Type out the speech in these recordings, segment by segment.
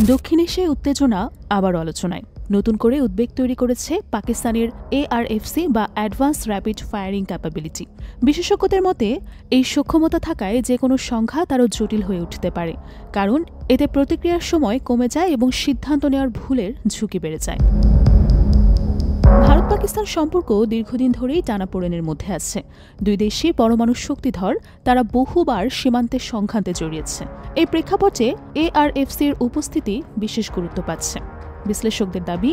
দক্ষিণ এশিয়ায় উত্তেজনা আবার আলোচনায়। নতুন করে উদ্বেগ তৈরি করেছে পাকিস্তানের ARFC বা অ্যাডভান্স র্যাপিড ফায়ারিং ক্যাপাবিলিটি। বিশেষজ্ঞদের মতে এই সক্ষমতা থাকায় যে কোনো সংঘাত আরও জটিল হয়ে উঠতে পারে, কারণ এতে প্রতিক্রিয়ার সময় কমে যায় এবং সিদ্ধান্ত নেওয়ার ভুলের ঝুঁকি বেড়ে যায়। ভারত পাকিস্তান সম্পর্ক দীর্ঘদিন ধরেই টানাপোড়েনের মধ্যে আছে। দুই দেশই পরমাণু শক্তিধর, তারা বহুবার সীমান্তের সংঘাতে জড়িয়েছে। এই প্রেক্ষাপটে ARFCর উপস্থিতি বিশেষ গুরুত্ব পাচ্ছে। বিশ্লেষকদের দাবি,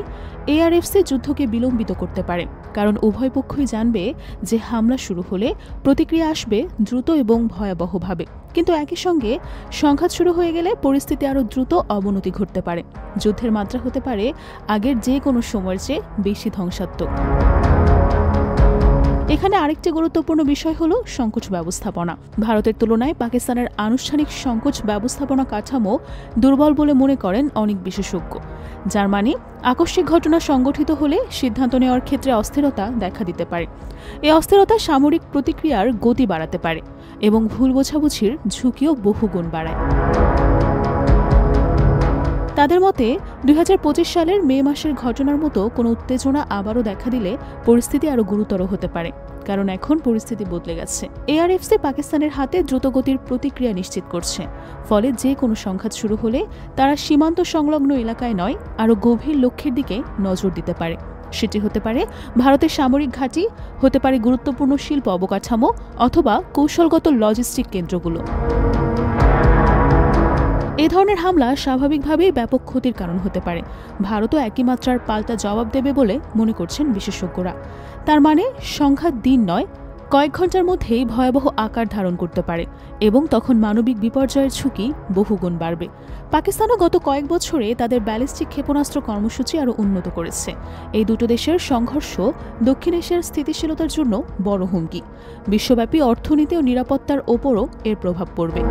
ARFC যুদ্ধকে বিলম্বিত করতে পারে, কারণ উভয় পক্ষই জানবে যে হামলা শুরু হলে প্রতিক্রিয়া আসবে দ্রুত এবং ভয়াবহভাবে। কিন্তু একই সঙ্গে সংঘাত শুরু হয়ে গেলে পরিস্থিতি আরও দ্রুত অবনতি ঘটতে পারে। যুদ্ধের মাত্রা হতে পারে আগের যে কোনো সময়ের চেয়ে বেশি ধ্বংসাত্মক। এখানে আরেকটি গুরুত্বপূর্ণ বিষয় হল সংকোচ ব্যবস্থাপনা। ভারতের তুলনায় পাকিস্তানের আনুষ্ঠানিক সংকোচ ব্যবস্থাপনা কাঠামো দুর্বল বলে মনে করেন অনেক বিশেষজ্ঞ, যার মানে আকস্মিক ঘটনা সংগঠিত হলে সিদ্ধান্ত নেওয়ার ক্ষেত্রে অস্থিরতা দেখা দিতে পারে। এই অস্থিরতা সামরিক প্রতিক্রিয়ার গতি বাড়াতে পারে এবং ভুল বোঝাবুঝির ঝুঁকিও বহুগুণ বাড়ায়। তাদের মতে 2025 সালের মে মাসের ঘটনার মতো কোনো উত্তেজনা আবারও দেখা দিলে পরিস্থিতি আরও গুরুতর হতে পারে, কারণ এখন পরিস্থিতি বদলে গেছে। ARFC পাকিস্তানের হাতে দ্রুতগতির প্রতিক্রিয়া নিশ্চিত করছে, ফলে যে কোনো সংঘাত শুরু হলে তারা সীমান্ত সংলগ্ন এলাকায় নয়, আরও গভীর লক্ষ্যের দিকে নজর দিতে পারে। সেটি হতে পারে ভারতের সামরিক ঘাঁটি, হতে পারে গুরুত্বপূর্ণ শিল্প অবকাঠামো, অথবা কৌশলগত লজিস্টিক কেন্দ্রগুলো। এ ধরনের হামলা স্বাভাবিকভাবেই ব্যাপক ক্ষতির কারণ হতে পারে। ভারতও একই মাত্রার পাল্টা জবাব দেবে বলে মনে করছেন বিশেষজ্ঞরা। তার মানে সংঘাত দিন নয়, কয়েক ঘন্টার মধ্যেই ভয়াবহ আকার ধারণ করতে পারে এবং তখন মানবিক বিপর্যয়ের ঝুঁকি বহুগুণ বাড়বে। পাকিস্তানও গত কয়েক বছরে তাদের ব্যালিস্টিক ক্ষেপণাস্ত্র কর্মসূচি আরও উন্নত করেছে। এই দুটো দেশের সংঘর্ষ দক্ষিণ এশিয়ার স্থিতিশীলতার জন্য বড় হুমকি। বিশ্বব্যাপী অর্থনীতি ও নিরাপত্তার ওপরও এর প্রভাব পড়বে।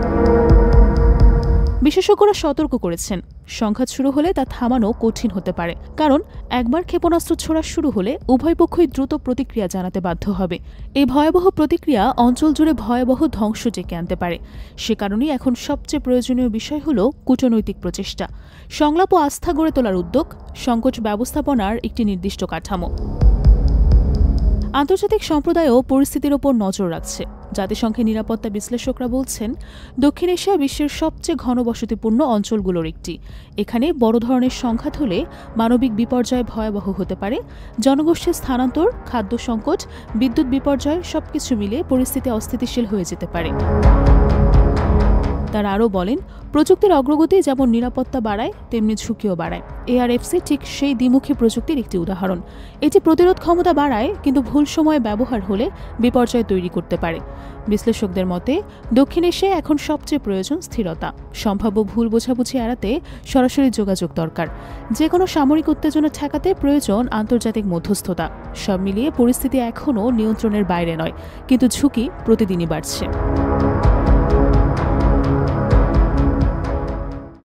বিশেষজ্ঞরা সতর্ক করেছেন, সংঘাত শুরু হলে তা থামানো কঠিন হতে পারে, কারণ একবার ক্ষেপণাস্ত্র ছোড়া শুরু হলে উভয় পক্ষই দ্রুত প্রতিক্রিয়া জানাতে বাধ্য হবে। এই ভয়াবহ প্রতিক্রিয়া অঞ্চল জুড়ে ভয়াবহ ধ্বংস ডেকে আনতে পারে। সে কারণেই এখন সবচেয়ে প্রয়োজনীয় বিষয় হল কূটনৈতিক প্রচেষ্টা, সংলাপ ও আস্থা গড়ে তোলার উদ্যোগ, সংকোচ ব্যবস্থাপনার একটি নির্দিষ্ট কাঠামো। আন্তর্জাতিক সম্প্রদায়ও পরিস্থিতির ওপর নজর রাখছে। জাতিসংঘের নিরাপত্তা বিশ্লেষকরা বলছেন, দক্ষিণ এশিয়া বিশ্বের সবচেয়ে ঘনবসতিপূর্ণ অঞ্চলগুলোর একটি। এখানে বড় ধরনের সংঘাত হলে মানবিক বিপর্যয় ভয়াবহ হতে পারে। জনগোষ্ঠীর স্থানান্তর, খাদ্য সংকট, বিদ্যুৎ বিপর্যয় সবকিছু মিলে পরিস্থিতি অস্থিতিশীল হয়ে যেতে পারে। তারা আরও বলেন, প্রযুক্তির অগ্রগতি যেমন নিরাপত্তা বাড়ায়, তেমনি ঝুঁকিও বাড়ায়। ARFC ঠিক সেই দ্বিমুখী প্রযুক্তির একটি উদাহরণ। এটি প্রতিরোধ ক্ষমতা বাড়ায়, কিন্তু ভুল সময়ে ব্যবহার হলে বিপর্যয় তৈরি করতে পারে। বিশ্লেষকদের মতে দক্ষিণ এশিয়ায় এখন সবচেয়ে প্রয়োজন স্থিরতা। সম্ভাব্য ভুল বোঝাবুঝি এড়াতে সরাসরি যোগাযোগ দরকার। যে কোনো সামরিক উত্তেজনা ঠেকাতে প্রয়োজন আন্তর্জাতিক মধ্যস্থতা। সব মিলিয়ে পরিস্থিতি এখনও নিয়ন্ত্রণের বাইরে নয়, কিন্তু ঝুঁকি প্রতিদিনই বাড়ছে।